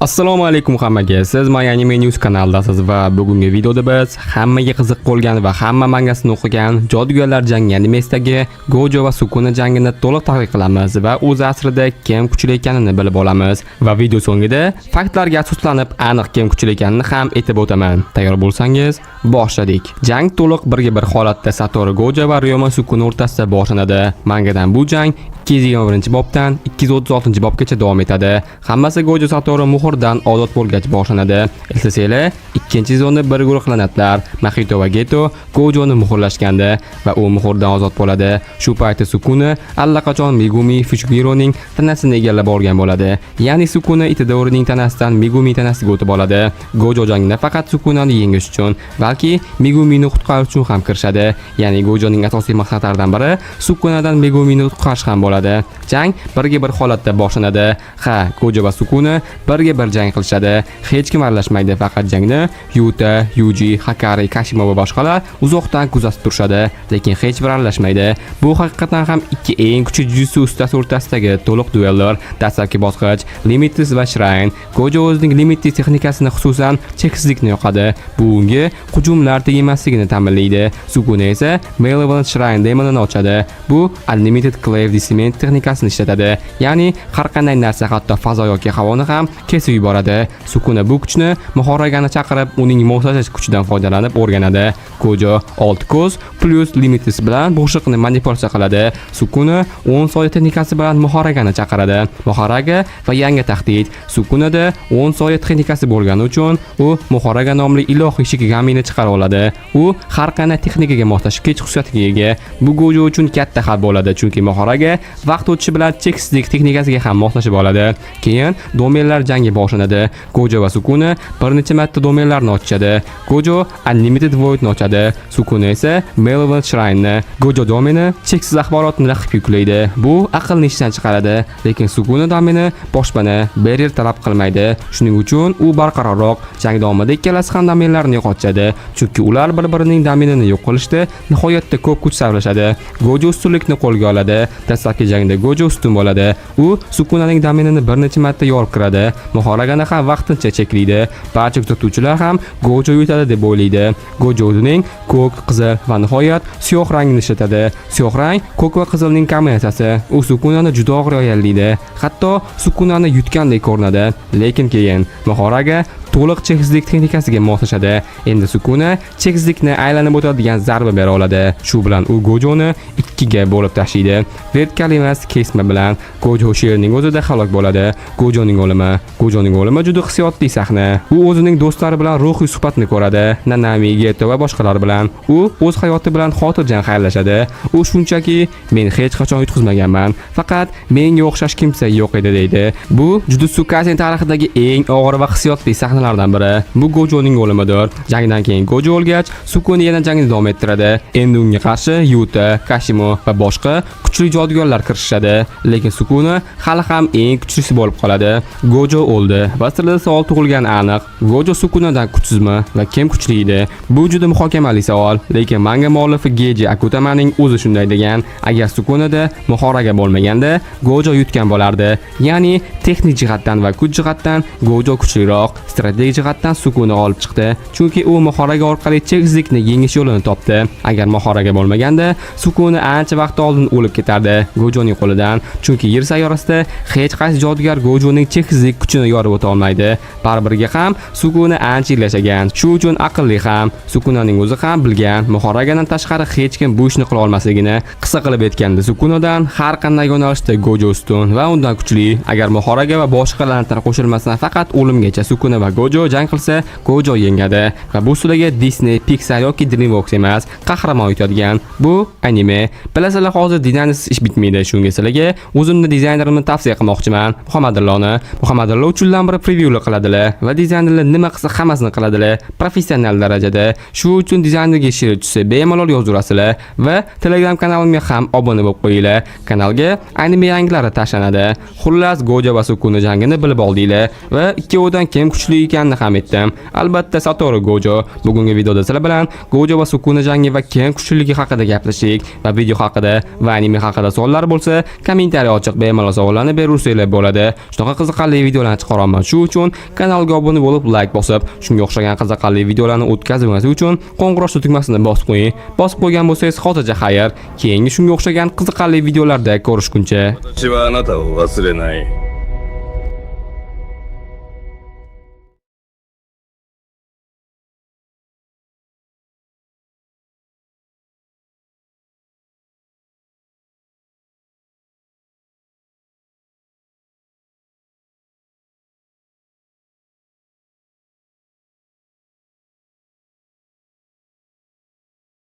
Assalomu alaykum hammaga. Siz My Anime News kanalidasiz va bugungi videoda biz hammaga qiziq bo'lgan va hamma mangasini o'qigan Jodugarlar jangi animesidagi Gojo va Sukuna jangini to'liq tahlil qilamiz va o'z asrida kim kuchli ekanini bilib olamiz va video so'ngida faktlarga asoslanib aniq kim kuchli ekanini ham aytib o'taman. Tayyor bo'lsangiz, boshladik. Jang to'liq birga bir holatda Satoru Gojo va Ryoma Sukuna o'rtasida boshlanadi. Mangadan bu jang 221-bobdan 236-bobgacha davom etadi. Hammasi Gojo Satoru muhrdan ozod bo'lgach boshlanadi. Eslasanglar, ikkinchi sezonda bir guruhlanadilar. Mahito va Geto Gojoni muhrlashgandi va u muhrdan ozod bo'ladi. Shu paytda Sukuna allaqachon Megumi Fujigironing tanasini egallab olgan bo'ladi. Ya'ni Sukuna Itadorining tanasidan Megumi tanasiga o'tib oladi. Gojo jangida faqat Sukunani yengish uchun, balki Megumini qutqarish uchun ham kirishadi. Ya'ni Gojoning asosiy maqsadlaridan biri Sukunadan Megumini qutqarish ham bo'ladi. Jang birga bir holatda boshlanadi. Gojo va Sukuna birga bir jang qilishadi. Hech kim aralashmaydi, faqat jangni Yuta, Yuji, Hakari, Kashima va boshqalar uzoqdan kuzatib turishadi, lekin hech bir aralashmaydi. Bu haqiqatan ham ikki eng kuchli jujutsu ustasi o'rtasidagi to'liq duellar. Dastlabki bosqich Limitless va Shrine. Gojo o'zining Limitless texnikasini, xususan cheksizlikni yoqadi. Bu unga hujumlar tegimasligini ta'minlaydi. Sukuna esa Malevolent Shrine demonini ochadi. Bu Unlimited Clave Descent texnikasini ishlatadi. Ya'ni har qanday narsa, hatto fazo yoki havoni ham kesib yuboradi. Sukuna bu kuchni Muhoragani chaqirib, uning mo'salash kuchidan foydalanib o'rganadi. Gojo 6 ko'z plus Limitless bilan bo'shliqni manipulyatsiya qiladi. Sukuna 10 soya texnikasi bilan Muhoragani chaqiradi. Muhoraga va yangi tahdid. Sukunada 10 soya texnikasi bo'lgani uchun u Muhoraga nomli ilohiy Shikigamini chiqara oladi. U har qanday texnikaga moslashuvchi xususiyatga ega. Bu Gojo uchun katta hal bo'ladi, chunki Muhoraga vaqt o'tishi bilan cheksizlik texnikasiga ham moslashib oladi. Keyin domenlar jangi boshlanadi. Gojo va Sukuna bir necha marta domenlarni ochadi. Gojo Unlimited Voidni ochadi. Sukuna esa Malevolent Shrine'ni. Gojo domeni cheksiz axborotni raqibga yuklaydi. Bu aqlni ishdan chiqaradi, lekin Sukuna domeni boshpana, barrier talab qilmaydi. Shuning uchun u barqarorroq. Jang davomida ikkalasi ham domenlarni yo'qotadi, chunki ular bir-birining domenini yo'q qilishda nihoyatda ko'p kuch sarflashadi. Gojo ustunlikni qo'lga oladi. Dastlabki jangda Gojo ustun bo'ladi. U Sukunaning domenini bir necha marta yorib kiradi. Muhoragani ham vaqtincha cheklaydi. Barcha kuzatuvchilar ham Gojo yutadi deb o'ylaydi. Gojo o'zining ko'k, qizil va nihoyat siyoh rangini ishlatadi. Siyoh rang ko'k va qizilning kombinatsiyasi. U Sukunani juda og'ir ayollaydi. Hatto Sukunani yutgandek ko'rinadi, lekin keyin Muhoraga to'liq cheksizlik texnikasiga moslashadi. Endi Sukuna cheksizlikni aylanib o'tadigan zarba bera oladi. Shu bilan u Gojoni ikkiga bo'lib tashlaydi. Vertikal emas, kesma bilan Gojo sherning o'zida halok bo'ladi. Gojoning o'limi juda hissiyotli sahna. U o'zining do'stlari bilan ruhiy suhbatni ko'radi. Nanami, Geto va boshqalar bilan. U o'z hayoti bilan xotirjam xayrlashadi. U shunchaki men hech qachon yutqizmaganman, faqat menga o'xshash kimsa yo'q edi deydi. Bu Jujutsu Kaisen tarixidagi eng og'ir va hissiyotli sahnalardan biri. Bu Gojoning o'limidir. Jangdan keyin Gojo o'lgach, Sukuna yana jangni davom ettiradi. Endi unga qarshi Yuta, Kashimo va boshqa kuchli jodugarlar kirishadi, lekin Sukuna hali ham eng kuchlisi bo'lib qoladi. Gojo o'ldi va sirda savol tug'ilgani aniq. Gojo Sukunadan kuchsizmi va kim kuchli edi? Bu juda muhokamali savol, lekin manga muallifi Geji Akutamaning o'zi shunday degan. Agar Sukunada Muhoraga bo'lmaganda, Gojo yutgan bo'lardi. Ya'ni texnik jihatdan va kuch jihatdan Gojo kuchliroq, strategik jihatdan Sukuna olib chiqdi, chunki u Muhoraga orqali cheksizlikni yengish yo'lini topdi. Agar Muhoraga bo'lmaganda, Sukuna ancha vaqt oldin o'lib ketardi Gojoning qo'lidan, chunki yer sayyorasida hech qaysi jodugar Gojoning cheksizlik kuchini yorib o'ta olmaydi. Barbirga ham Sukuna ancha yashagan, shu uchun aqlli ham. Sukunaning o'zi ham bilgan, Muhoragadan tashqari hech kim bu ishni qila olmasligini. Qisqa qilib aytganda, Sukunadan har qanday yo'nalishda Gojo ustun va undan kuchli. Agar Muhoraga va boshqalardan qo'shilmasdan faqat o'limgacha Sukuna va Gojo jang qilsa, Gojo yengadi va bu ustiga Disney, Pixar yoki DreamWorks emas, qahramon yutadigan. Bu anime. Bilasizlar, hozir dizaynsiz ish bitmaydi. Shunga sizlarga o'zimni dizaynerimni tavsiya qilmoqchiman. Muhammadullo uchunlar bir prevyular qiladilar va dizaynerlar nima qilsa hammasini qiladilar, professional darajada. Shu uchun dizaynerga she'rchisi bemalol yozaverasizlar va Telegram kanalimga ham obuna bo'lib qo'yinglar. Kanalga anime yangilari tashlanadi. Xullas, Gojo va Sukuna jangini bilib oldinglar va ikkovidan kim kuchli, ekanini ham aytdim. Albatta Satoru Gojo. Bugungi videoda sizlar bilan Gojo va Sukuna jangi va Ken kuchliligi haqida gaplashdik va video haqida va anime haqida savollar bo'lsa, kommentariy ochiq bemalol savollarni berursanglar bo'ladi. Shunaqa qiziqarli videolarni chiqaraman. Shu uchun kanalga obuna bo'lib, like bosib, shunga o'xshagan qiziqarli videolarni o'tkazmaslik uchun qo'ng'iroq tugmasini bosib qo'ying. Bosib qo'ygan bo'lsangiz, xotirjam xayr. Keyingi shunga o'xshagan qiziqarli videolarda ko'rishguncha. 私はあなたを忘れない。